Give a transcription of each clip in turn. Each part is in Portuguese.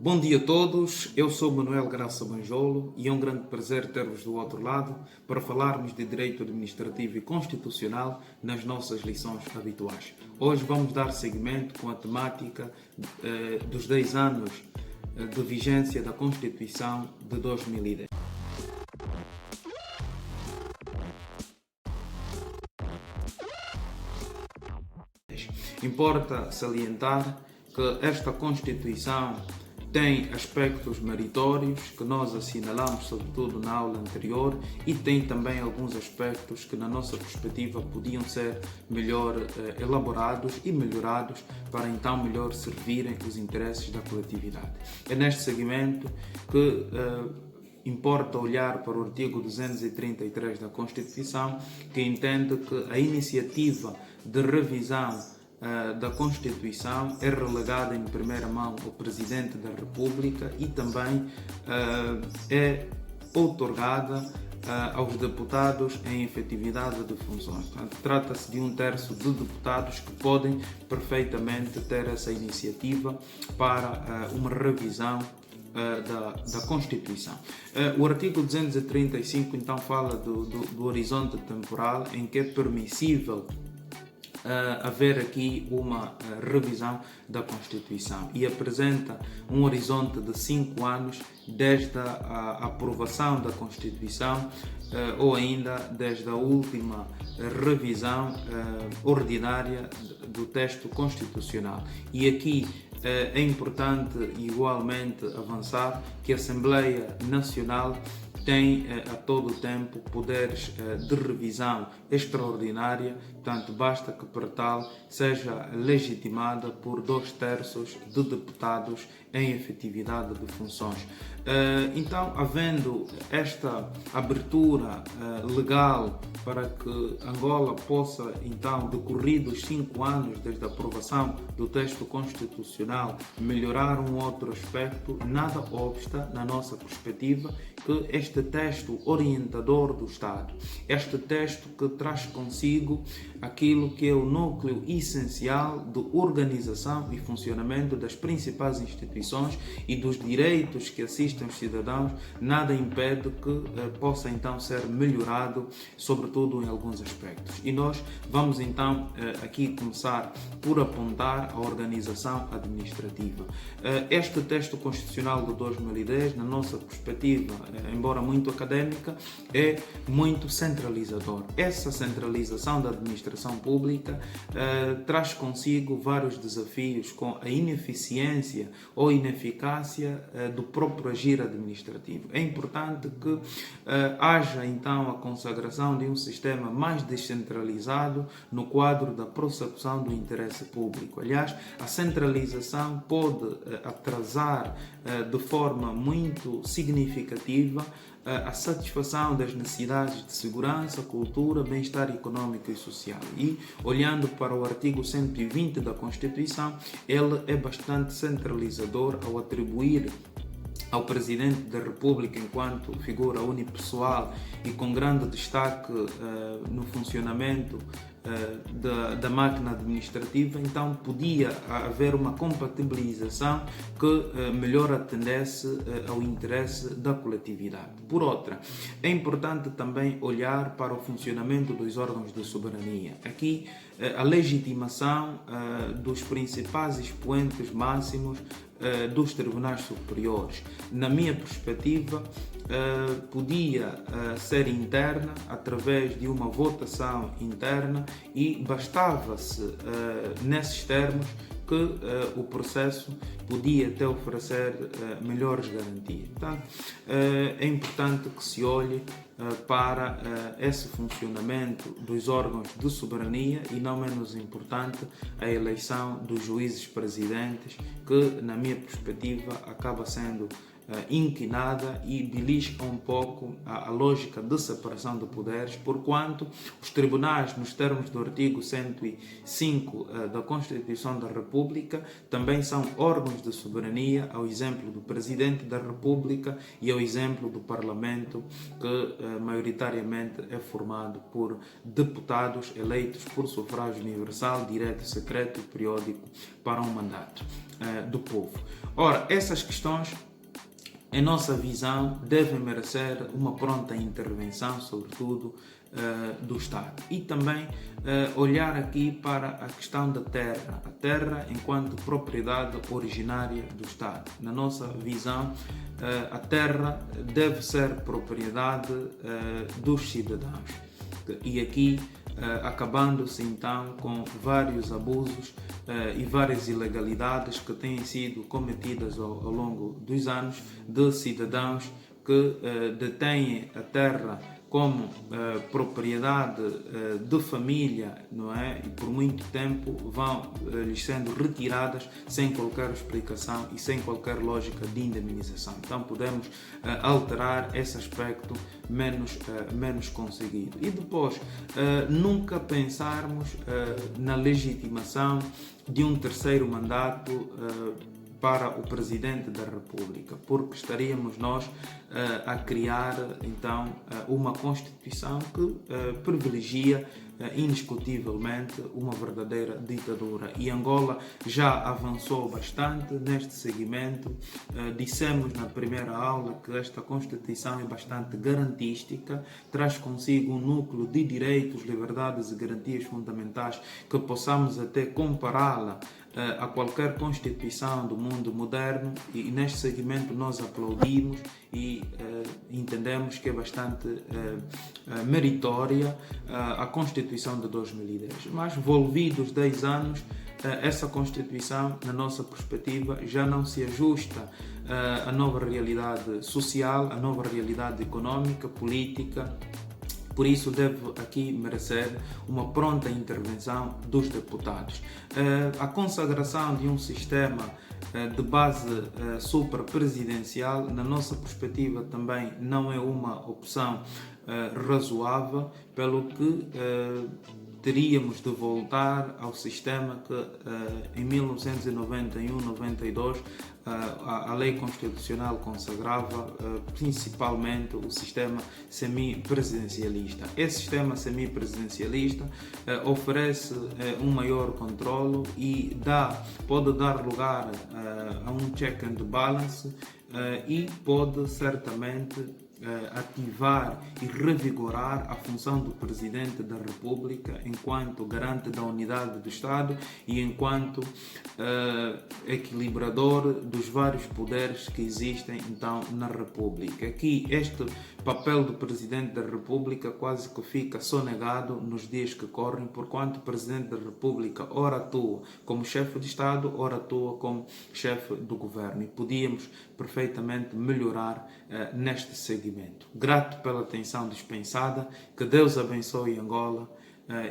Bom dia a todos, eu sou Manuel Graça Banjolo e é um grande prazer ter-vos do outro lado para falarmos de Direito Administrativo e Constitucional nas nossas lições habituais. Hoje vamos dar seguimento com a temática dos 10 anos de vigência da Constituição de 2010. Importa salientar que esta Constituição tem aspectos meritórios que nós assinalamos sobretudo na aula anterior e tem também alguns aspectos que na nossa perspectiva podiam ser melhor elaborados e melhorados para então melhor servirem os interesses da coletividade. É neste segmento que importa olhar para o artigo 233 da Constituição, que entende que a iniciativa de revisão da Constituição é relegada em primeira mão ao Presidente da República e também é outorgada aos deputados em efetividade de funções. Portanto, trata-se de 1/3 de deputados que podem perfeitamente ter essa iniciativa para uma revisão da Constituição. O artigo 235 então fala do horizonte temporal em que é permissível haver aqui uma revisão da Constituição e apresenta um horizonte de 5 anos desde a aprovação da Constituição ou ainda desde a última revisão ordinária do texto constitucional. E aqui é importante igualmente avançar que a Assembleia Nacional tem a todo o tempo poderes de revisão extraordinária, portanto basta que para tal seja legitimada por 2/3 de deputados em efetividade de funções. Então, havendo esta abertura legal para que Angola possa, então, decorridos 5 anos desde a aprovação do texto constitucional, melhorar um outro aspecto, nada obsta, na nossa perspectiva, que este texto orientador do Estado, este texto que traz consigo aquilo que é o núcleo essencial de organização e funcionamento das principais instituições e dos direitos que assistem os cidadãos, nada impede que possa então ser melhorado, sobretudo em alguns aspectos. E nós vamos então aqui começar por apontar a organização administrativa. Este texto constitucional de 2010, na nossa perspectiva, embora muito académica, é muito centralizador. Essa centralização da administração pública traz consigo vários desafios com a ineficiência ou ineficácia do próprio agir administrativo. É importante que haja então a consagração de um sistema mais descentralizado no quadro da prossecução do interesse público. Aliás, a centralização pode atrasar de forma muito significativa a satisfação das necessidades de segurança, cultura, bem-estar econômico e social. E, olhando para o artigo 120 da Constituição, ele é bastante centralizador ao atribuir ao Presidente da República, enquanto figura unipessoal e com grande destaque no funcionamento da máquina administrativa, então podia haver uma compatibilização que melhor atendesse ao interesse da coletividade. Por outra, é importante também olhar para o funcionamento dos órgãos de soberania. Aqui, a legitimação dos principais expoentes máximos dos tribunais superiores, na minha perspectiva, podia ser interna através de uma votação interna e bastava-se nesses termos que o processo podia até oferecer melhores garantias. Portanto, é importante que se olhe para esse funcionamento dos órgãos de soberania e, não menos importante, a eleição dos juízes presidentes, que, na minha perspectiva, acaba sendo inquinada e belisca um pouco a lógica de separação de poderes, porquanto os tribunais, nos termos do artigo 105 da Constituição da República, também são órgãos de soberania, ao exemplo do Presidente da República e ao exemplo do Parlamento, que maioritariamente é formado por deputados eleitos por sufrágio universal, direto, secreto e periódico para um mandato do povo. Ora, essas questões, em nossa visão, devem merecer uma pronta intervenção, sobretudo do Estado. E também olhar aqui para a questão da terra, a terra enquanto propriedade originária do Estado. Na nossa visão, a terra deve ser propriedade dos cidadãos. E aqui acabando-se então com vários abusos e várias ilegalidades que têm sido cometidas ao longo dos anos de cidadãos que detêm a terra como propriedade de família, não é? E por muito tempo vão lhes sendo retiradas sem qualquer explicação e sem qualquer lógica de indemnização. Então podemos alterar esse aspecto menos conseguido. E depois, nunca pensarmos na legitimação de um terceiro mandato para o Presidente da República, porque estaríamos nós a criar então uma Constituição que privilegia indiscutivelmente uma verdadeira ditadura. E Angola já avançou bastante neste segmento. Dissemos na primeira aula que esta Constituição é bastante garantística, traz consigo um núcleo de direitos, liberdades e garantias fundamentais que possamos até compará-la a qualquer Constituição do mundo moderno, e neste segmento nós aplaudimos e entendemos que é bastante meritória a Constituição de 2010. Mas, envolvidos 10 anos, essa Constituição, na nossa perspectiva, já não se ajusta à nova realidade social, à nova realidade económica, política. Por isso deve aqui merecer uma pronta intervenção dos deputados. A consagração de um sistema de base suprapresidencial, na nossa perspectiva, também não é uma opção razoável, pelo que teríamos de voltar ao sistema que em 1991-92 a lei constitucional consagrava, principalmente o sistema semipresidencialista. Esse sistema semipresidencialista oferece um maior controlo e pode dar lugar a um check and balance e pode certamente ativar e revigorar a função do Presidente da República enquanto garante da unidade do Estado e enquanto equilibrador dos vários poderes que existem então na República. Aqui este papel do Presidente da República quase que fica sonegado nos dias que correm, porquanto o Presidente da República ora atua como chefe de Estado, ora atua como chefe do Governo, e podíamos perfeitamente melhorar neste segmento. Grato pela atenção dispensada, que Deus abençoe Angola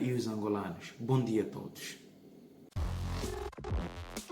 e os angolanos. Bom dia a todos.